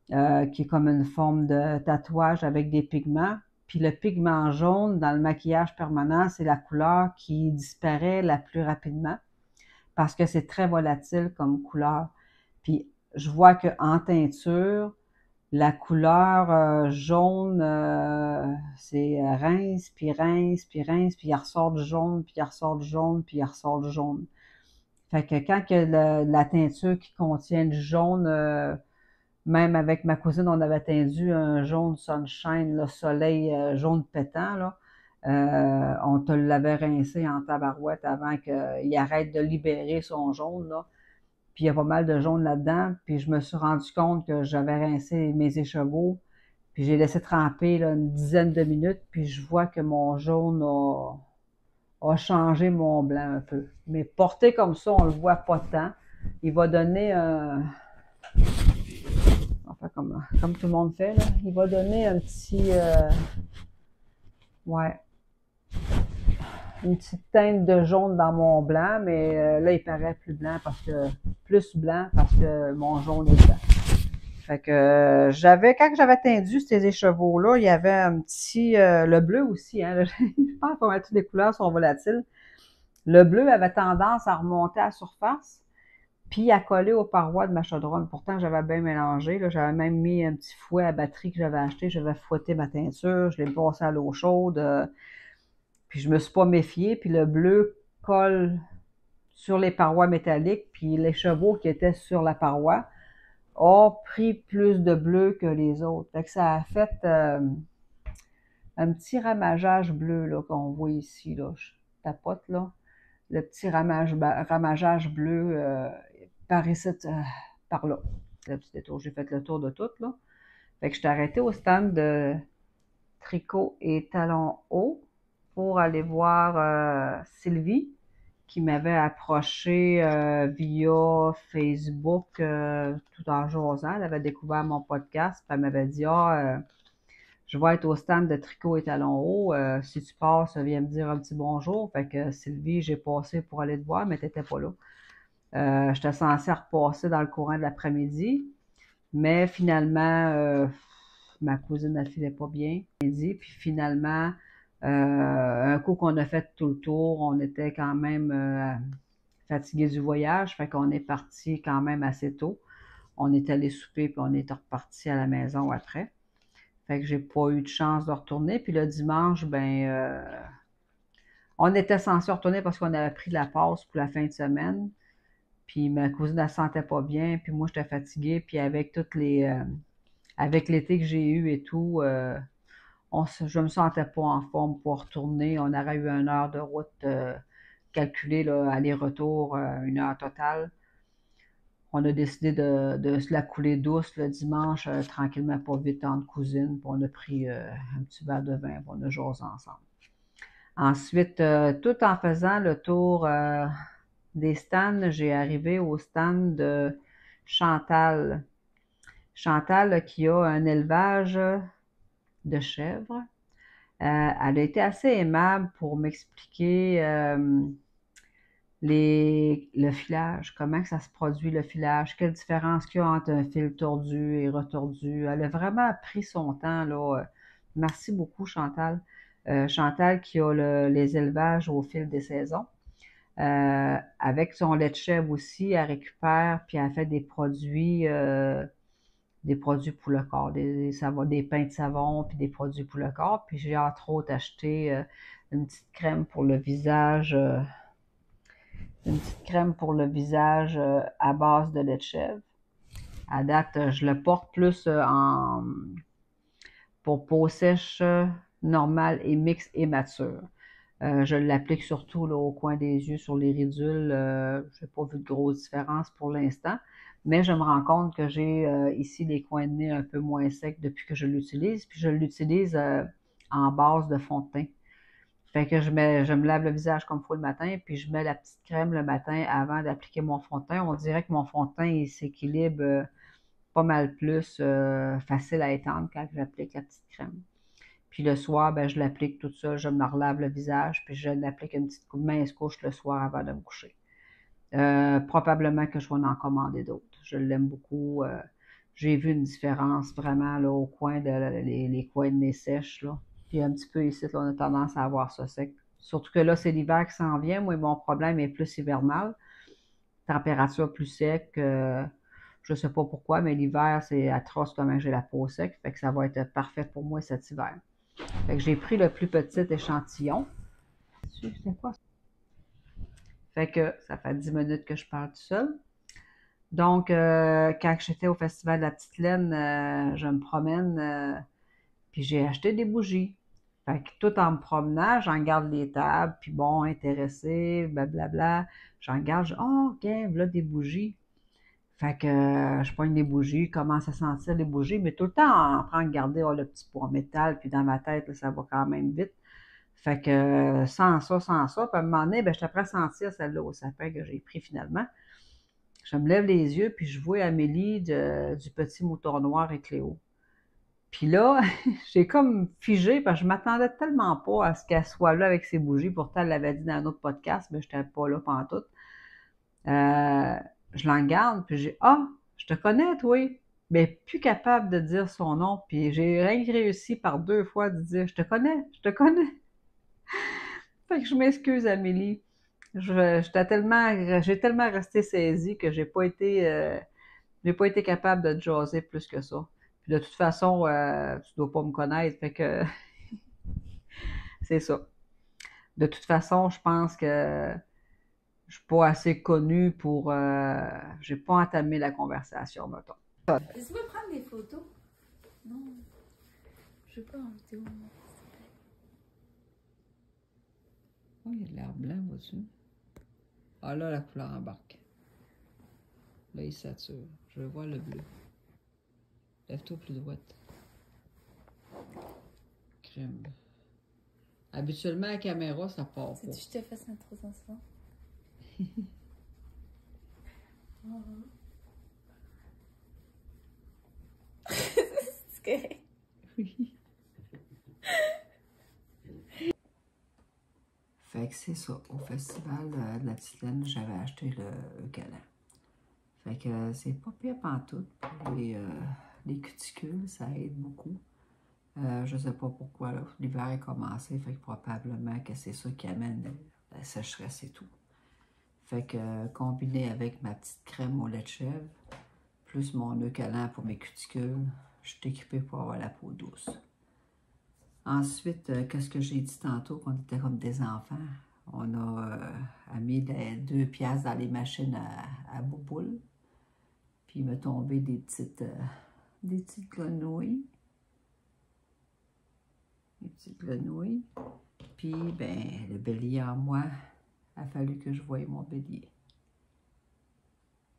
qui est comme une forme de tatouage avec des pigments. Puis le pigment jaune dans le maquillage permanent, c'est la couleur qui disparaît la plus rapidement parce que c'est très volatile comme couleur. Puis je vois qu'en teinture, la couleur jaune, c'est rince, puis rince, puis rince, puis il ressort du jaune, puis il ressort du jaune, puis il ressort du jaune. Fait que quand il y a la teinture qui contient du jaune, même avec ma cousine, on avait teindu un jaune sunshine, le soleil jaune pétant, là. On te l'avait rincé en tabarouette avant qu'il arrête de libérer son jaune, là. Puis il y a pas mal de jaune là-dedans. Puis je me suis rendu compte que j'avais rincé mes écheveaux. Puis j'ai laissé tremper là, une dizaine de minutes. Puis je vois que mon jaune a changé mon blanc un peu. Mais porté comme ça, on le voit pas tant. Il va donner enfin comme tout le monde fait, là. Il va donner un petit ouais, une petite teinte de jaune dans mon blanc, mais là, il paraît plus blanc plus blanc parce que mon jaune est blanc. Fait que quand j'avais tendu ces écheveaux-là, il y avait un petit, le bleu aussi, hein, je pense que toutes les couleurs sont volatiles. Le bleu avait tendance à remonter à la surface, puis à coller aux parois de ma chaudronne. Pourtant, j'avais bien mélangé, là, j'avais même mis un petit fouet à batterie que j'avais acheté, j'avais fouetté ma teinture, je l'ai passé à l'eau chaude, puis je me suis pas méfiée, puis le bleu colle sur les parois métalliques, puis l'écheveau qui était sur la paroi a pris plus de bleu que les autres. Fait que ça a fait un petit ramageage bleu là, qu'on voit ici. Là. Je tapote là. Le petit ramageage bleu par ici, par là. Le petit détour. J'ai fait le tour de tout. Là. Fait que je suis arrêtée au stand de tricot et talons hauts pour aller voir Sylvie qui m'avait approché via Facebook tout en jasant. Elle avait découvert mon podcast, puis elle m'avait dit je vais être au stand de tricot et talons hauts. Si tu passes, viens me dire un petit bonjour. Fait que Sylvie, j'ai passé pour aller te voir, mais t'étais pas là. J'étais censée repasser dans le courant de l'après-midi, mais finalement, ma cousine ne filait pas bien. Puis finalement, un coup qu'on a fait tout le tour, on était quand même fatigués du voyage, fait qu'on est parti quand même assez tôt. On est allé souper, puis on est reparti à la maison après. Fait que j'ai pas eu de chance de retourner. Puis le dimanche, on était censé retourner parce qu'on avait pris de la passe pour la fin de semaine. Puis ma cousine, elle se sentait pas bien, puis moi, j'étais fatiguée. Puis avec avec l'été que j'ai eu et tout, je me sentais pas en forme pour retourner. On aurait eu 1 heure de route calculée, là, aller-retour, 1 heure totale. On a décidé de se la couler douce le dimanche, tranquillement, pas vite, entre cousines. Puis on a pris un petit verre de vin, puis on a jasé ensemble. Ensuite, tout en faisant le tour des stands, j'ai arrivé au stand de Chantal. Chantal qui a un élevage de chèvres. Elle a été assez aimable pour m'expliquer le filage, comment que ça se produit le filage, quelle différence qu'il y a entre un fil tordu et retordu. Elle a vraiment pris son temps, là. Merci beaucoup, Chantal. Chantal qui a les élevages au fil des saisons. Avec son lait de chèvre aussi, elle récupère, puis elle fait des produits pour le corps, des pains de savon, puis des produits pour le corps. Puis j'ai entre autres acheté une petite crème pour le visage, à base de lait de chèvre. À date, je le porte plus pour peau sèche, normale et mixte et mature. Je l'applique surtout là, au coin des yeux, sur les ridules. Je n'ai pas vu de grosse différence pour l'instant, mais je me rends compte que j'ai ici les coins de nez un peu moins secs depuis que je l'utilise. Puis je l'utilise en base de fond de teint. Fait que je me lave le visage comme il faut le matin, puis je mets la petite crème le matin avant d'appliquer mon fond de teint. On dirait que mon fond de teint il s'équilibre pas mal plus facile à étendre quand j'applique la petite crème. Puis le soir, ben, je l'applique tout ça, je me relave le visage, puis je l'applique une petite mince couche le soir avant de me coucher. Probablement que je vais en commander d'autres. Je l'aime beaucoup. J'ai vu une différence vraiment là, au coin les coins de nez sèches. Là. Puis un petit peu ici, là, on a tendance à avoir ça sec. Surtout que là, c'est l'hiver qui s'en vient. Moi, mon problème est plus hivernal. Température plus sec. Je ne sais pas pourquoi, mais l'hiver, c'est atroce comment j'ai la peau sec. Fait que ça va être parfait pour moi cet hiver. Fait que j'ai pris le plus petit échantillon. C'est quoi ça? Fait que ça fait 10 minutes que je parle tout seul. Donc, quand j'étais au Festival de la Petite Laine, je me promène, puis j'ai acheté des bougies. Fait que tout en me promenant, j'en garde les tables, puis bon, intéressé, blablabla. J'en garde, oh, ok, voilà des bougies. Fait que je pogne les bougies, commence à sentir les bougies, mais tout le temps en train de garder le petit pot en métal, puis dans ma tête, là, ça va quand même vite. Fait que sans ça, puis à un moment donné, ben, j'étais prêt à sentir celle-là au sapin que j'ai pris finalement. Je me lève les yeux, puis je vois Amélie du petit mouton noir et Cléo. Puis là, j'ai comme figé, parce que je m'attendais tellement pas à ce qu'elle soit là avec ses bougies. Pourtant, elle l'avait dit dans un autre podcast, mais je n'étais pas là pantoute. Je l'en garde, puis j'ai ah, je te connais, toi. Mais plus capable de dire son nom, puis j'ai rien réussi par 2 fois de dire je te connais, je te connais. Fait que je m'excuse, Amélie. J'ai tellement resté saisie que j'ai pas été capable de te jaser plus que ça. Puis de toute façon, tu dois pas me connaître, fait que c'est ça. De toute façon, je pense que je suis pas assez connue pour, j'ai pas entamé la conversation, mettons. Est-ce que tu veux prendre des photos? Non, je veux pas en vidéo. Oh, il y a de l'air blanc, vois-tu? Ah là, la couleur embarque. Là, il sature. Je veux voir le bleu. Lève-toi plus droite. Crème. Habituellement, à la caméra, ça part pas. Si je te fasse mettre trop ensemble. C'est correct. Oui. Fait que c'est ça. Au festival de la Petite Laine, j'avais acheté le câlin. Fait que c'est pas pire pantoute pour les cuticules, ça aide beaucoup. Je sais pas pourquoi, l'hiver est commencé, fait que probablement que c'est ça qui amène la sécheresse et tout. Fait que combiné avec ma petite crème au lait de chèvre, plus mon eucalyptus pour mes cuticules, je suis équipée pour avoir la peau douce. Ensuite, qu'est-ce que j'ai dit tantôt, qu'on était comme des enfants? On a mis 2 piastres dans les machines à bouboule. Puis il m'a tombé des petites grenouilles. Des petites grenouilles. Puis, ben, le bélier en moi, il a fallu que je voie mon bélier.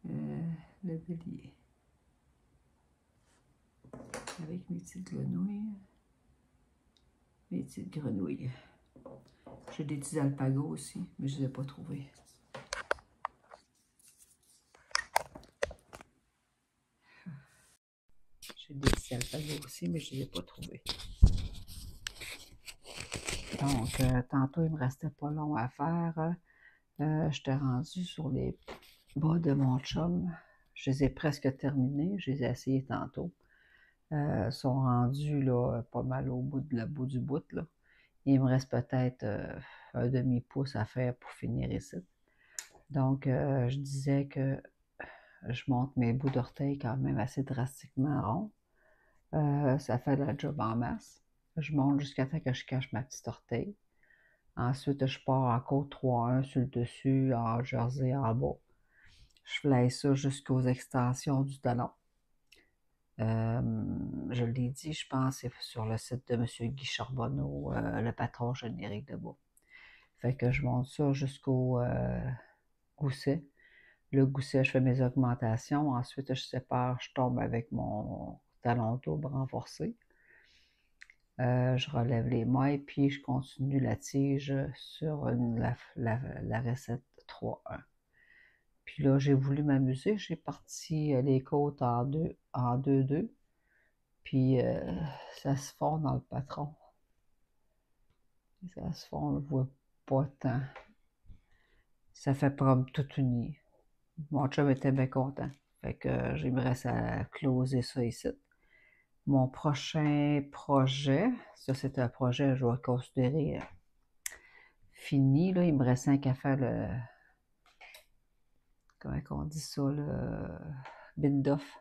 Le bélier. Avec mes petites grenouilles. Mes petites grenouilles. J'ai des petits alpagos aussi, mais je ne les ai pas trouvés. J'ai des petits alpagos aussi, mais je ne les ai pas trouvés. Donc, tantôt, il me restait pas long à faire. J'étais rendue sur les bas de mon chum. Je les ai presque terminés. Je les ai essayés tantôt. Sont rendus là, pas mal au bout du bout. Là. Il me reste peut-être un demi-pouce à faire pour finir ici. Donc, je disais que je monte mes bouts d'orteil quand même assez drastiquement rond. Ça fait la job en masse. Je monte jusqu'à temps que je cache ma petite orteil. Ensuite, je pars en côte 3-1 sur le dessus, en jersey en bas. Je flaye ça jusqu'aux extensions du talon. Je l'ai dit, je pense, c'est sur le site de M. Guy Charbonneau, le patron générique de bas. Fait que je monte ça jusqu'au gousset. Le gousset, je fais mes augmentations. Ensuite, je sépare, je tombe avec mon talon double renforcé. Je relève les mailles, puis je continue la tige sur la recette 3-1. Puis là, j'ai voulu m'amuser. J'ai parti les côtes en 2-2. Puis ça se fond dans le patron. Ça se fond, on le voit pas tant. Ça fait comme tout uni. Mon chum était bien content. Fait que j'aimerais ça closer ça ici. Mon prochain projet, ça c'est un projet que je vais considérer fini. Là. Il me reste 5 à faire le. Comment on dit ça, le bind-off.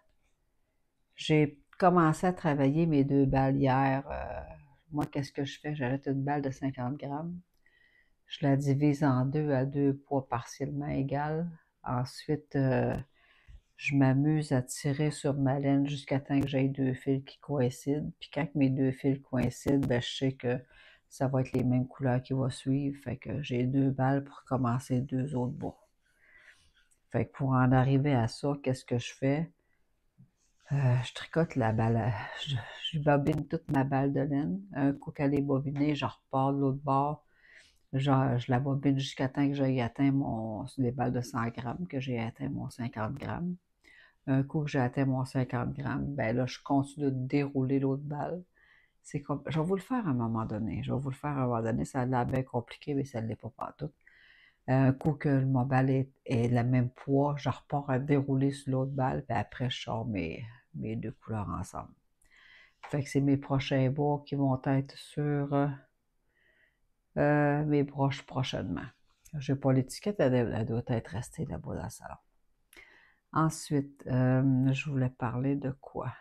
J'ai commencé à travailler mes 2 balles hier. Moi, qu'est-ce que je fais? J'arrête une balle de 50 grammes. Je la divise en 2 à 2 poids partiellement égales. Ensuite, je m'amuse à tirer sur ma laine jusqu'à temps que j'aie 2 fils qui coïncident. Puis quand mes 2 fils coïncident, ben, je sais que ça va être les mêmes couleurs qui vont suivre. Fait que j'ai 2 balles pour commencer 2 autres bas. Fait que pour en arriver à ça, qu'est-ce que je fais? Je tricote la balle, je bobine toute ma balle de laine. Un coup qu'elle est bobinée, je repars de l'autre bord. Je la bobine jusqu'à temps que j'ai atteint les balles de 100 grammes, que j'ai atteint mon 50 grammes. Un coup que j'ai atteint mon 50 grammes, ben là, je continue de dérouler l'autre balle. C'est comme, je vais vous le faire à un moment donné. Je vais vous le faire à un moment donné. Ça a l'air bien compliqué, mais ça ne l'est pas partout. Un coup que ma balle est le même poids, je repars à dérouler sur l'autre balle, puis après, je sors mes 2 couleurs ensemble. Fait que c'est mes prochains bas qui vont être sur mes broches prochainement. Je n'ai pas l'étiquette, elle doit être restée là-bas dans le salon. Ensuite, je voulais parler de quoi?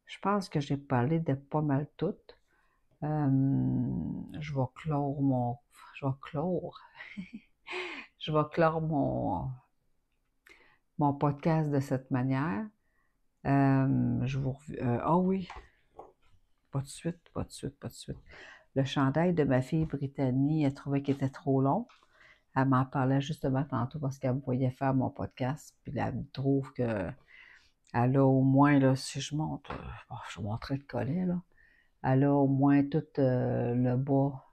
Je pense que j'ai parlé de pas mal toutes. Je vais clore mon podcast de cette manière. Oui, pas de suite. Le chandail de ma fille Brittany, elle trouvait qu'il était trop long. Elle m'en parlait justement tantôt parce qu'elle me voyait faire mon podcast. Puis là, elle me trouve que elle a au moins, là, si je monte, je vais montrer le collet, là. Elle a au moins tout le bas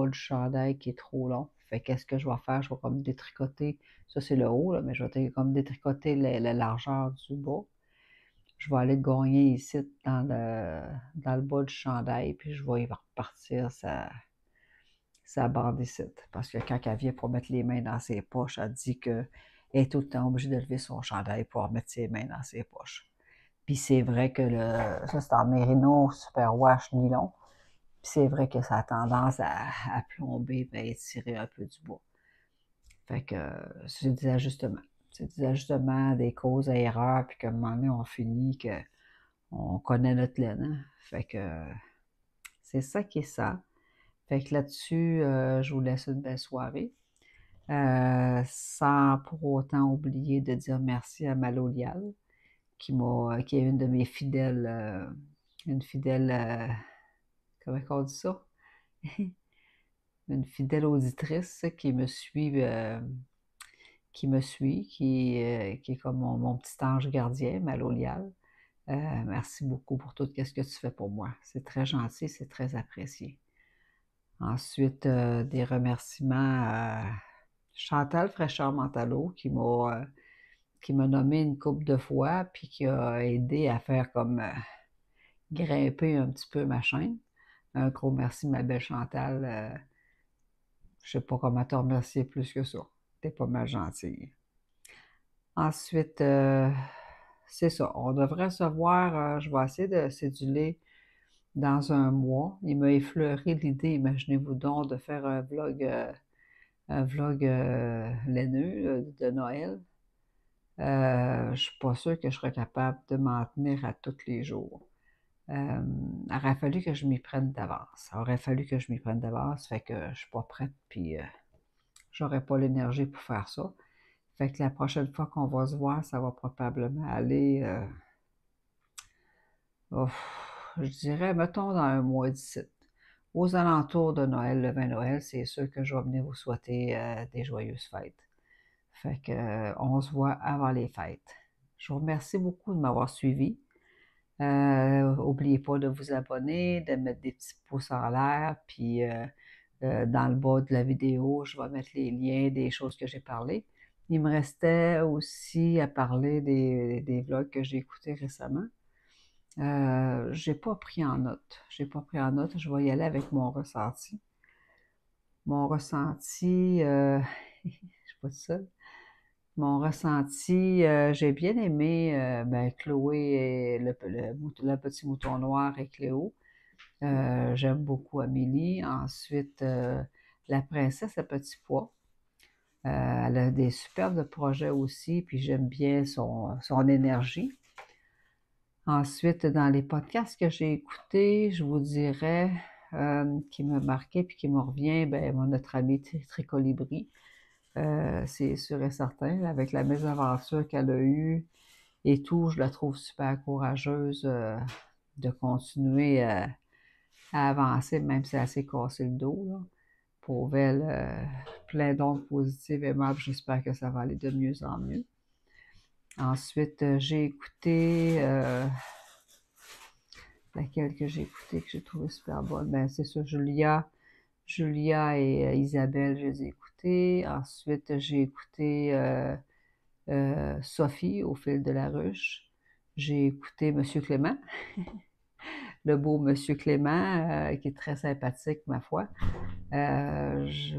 du chandail qui est trop long. Fait qu'est-ce que je vais faire? Je vais comme détricoter, ça c'est le haut, là, mais je vais comme détricoter la largeur du bas. Je vais aller gagner ici dans le bas du chandail, puis je vais y repartir sa bande ici. Parce que quand elle vient pour mettre les mains dans ses poches, elle dit qu'elle est tout le temps obligée de lever son chandail pour mettre ses mains dans ses poches. Puis c'est vrai que ça c'est en mérino superwash nylon. Puis c'est vrai que ça a tendance à plomber et à étirer un peu du bois. Fait que c'est des ajustements. C'est des ajustements, des causes à erreur, puis qu'à un moment donné, on finit qu'on connaît notre laine. Hein? Fait que c'est ça qui est ça. Fait que là-dessus, je vous laisse une belle soirée. Sans pour autant oublier de dire merci à Malolial, qui est une de mes fidèles, comment on dit ça? Une fidèle auditrice qui me suit, qui est comme mon petit ange gardien, Malolial. Merci beaucoup pour tout ce que tu fais pour moi. C'est très gentil, c'est très apprécié. Ensuite, des remerciements à Chantal Fraîcheur-Mentalo qui m'a nommé une couple de fois puis qui a aidé à faire comme grimper un petit peu ma chaîne. Un gros merci, ma belle Chantal. Je sais pas comment te remercier plus que ça. T'es pas mal gentille. Ensuite, c'est ça. On devrait se voir. Je vais essayer de céduler dans un mois. Il m'a effleuré l'idée, imaginez-vous donc, de faire un vlog laineux de Noël. Je suis pas sûre que je serais capable de m'en tenir à tous les jours. Il aurait fallu que je m'y prenne d'avance. Ça aurait fallu que je m'y prenne d'avance, fait que je suis pas prête, puis j'aurais pas l'énergie pour faire ça. Fait que la prochaine fois qu'on va se voir, ça va probablement aller, je dirais, mettons dans un mois d'ici. Aux alentours de Noël, le 20 Noël, c'est sûr que je vais venir vous souhaiter des joyeuses fêtes. Fait que, on se voit avant les fêtes. Je vous remercie beaucoup de m'avoir suivi. N'oubliez pas de vous abonner, de mettre des petits pouces en l'air, puis dans le bas de la vidéo, je vais mettre les liens des choses que j'ai parlé. Il me restait aussi à parler des vlogs que j'ai écoutés récemment. J'ai pas pris en note. J'ai pas pris en note. Je vais y aller avec mon ressenti. Mon ressenti, je suis pas toute seule. Mon ressenti, j'ai bien aimé Chloé et le petit mouton noir et Cléo. J'aime beaucoup Amélie. Ensuite, la princesse à petit pois. Elle a des superbes projets aussi, puis j'aime bien son énergie. Ensuite, dans les podcasts que j'ai écoutés, je vous dirais qui m'a marqué puis qui me revient, notre ami Tricolibri. C'est sûr et certain, avec la mésaventure qu'elle a eue et tout, je la trouve super courageuse de continuer à avancer, même si elle s'est cassé le dos. Là. Pour elle, plein d'ondes positives, aimables, j'espère que ça va aller de mieux en mieux. Ensuite, j'ai écouté, laquelle que j'ai écouté, que j'ai trouvé super bonne, c'est ça, Julia et Isabelle, je les ai écoutées. Ensuite, j'ai écouté Sophie au fil de la ruche. J'ai écouté Monsieur Clément, le beau Monsieur Clément, qui est très sympathique, ma foi.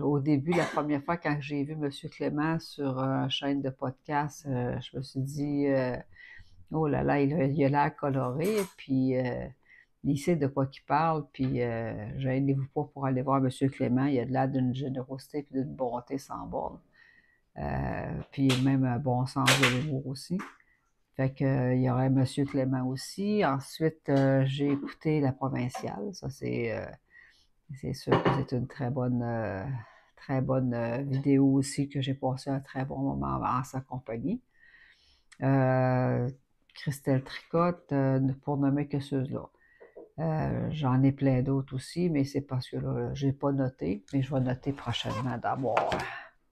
Au début, la première fois, quand j'ai vu Monsieur Clément sur une chaîne de podcast, je me suis dit, oh là là, il a l'air coloré, puis il sait de quoi il parle, puis gênez-vous pas pour aller voir Monsieur Clément, il a de l'air d'une générosité et d'une bonté sans borne. Puis même un bon sens de l'humour aussi. Fait que, il y aurait Monsieur Clément aussi. Ensuite, j'ai écouté La Provinciale. Ça, c'est sûr que c'est une très bonne vidéo aussi, que j'ai passé un très bon moment en sa compagnie. Christelle Tricotte, pour nommer que ceux-là. J'en ai plein d'autres aussi, mais c'est parce que là, j'ai pas noté, mais je vais noter prochainement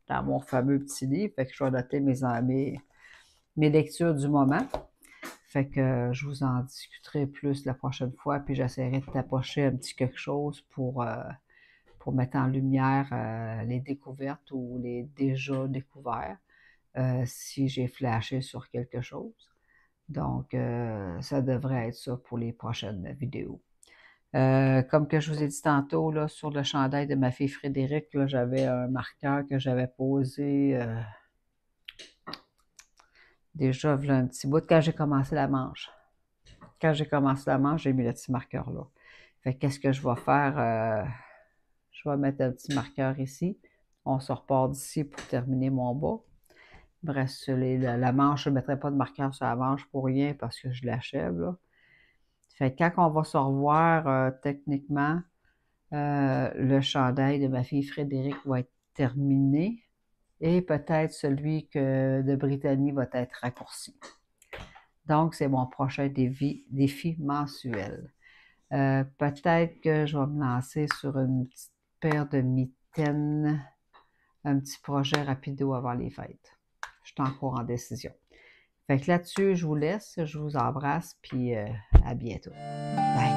dans mon fameux petit livre. Fait que je vais noter mes lectures du moment. Fait que je vous en discuterai plus la prochaine fois, puis j'essaierai de tapocher un petit quelque chose pour mettre en lumière les découvertes ou les déjà découverts, si j'ai flashé sur quelque chose. Donc, ça devrait être ça pour les prochaines vidéos. Comme que je vous ai dit tantôt, là, sur le chandail de ma fille Frédéric, là, j'avais un marqueur que j'avais posé déjà voilà un petit bout quand j'ai commencé la manche. Quand j'ai commencé la manche, j'ai mis le petit marqueur là. Fait qu'est-ce que je vais faire? Je vais mettre un petit marqueur ici. On se repart d'ici pour terminer mon bas. Bref, la manche, je ne mettrai pas de marqueur sur la manche pour rien parce que je l'achève là. Fait que quand on va se revoir, techniquement, le chandail de ma fille Frédéric va être terminé et peut-être celui de Brittany va être raccourci. Donc, c'est mon prochain défi mensuel. Peut-être que je vais me lancer sur une petite paire de mitaines, un petit projet rapido avant les fêtes. Je suis encore en décision. Fait que là-dessus, je vous laisse, je vous embrasse, puis à bientôt. Bye!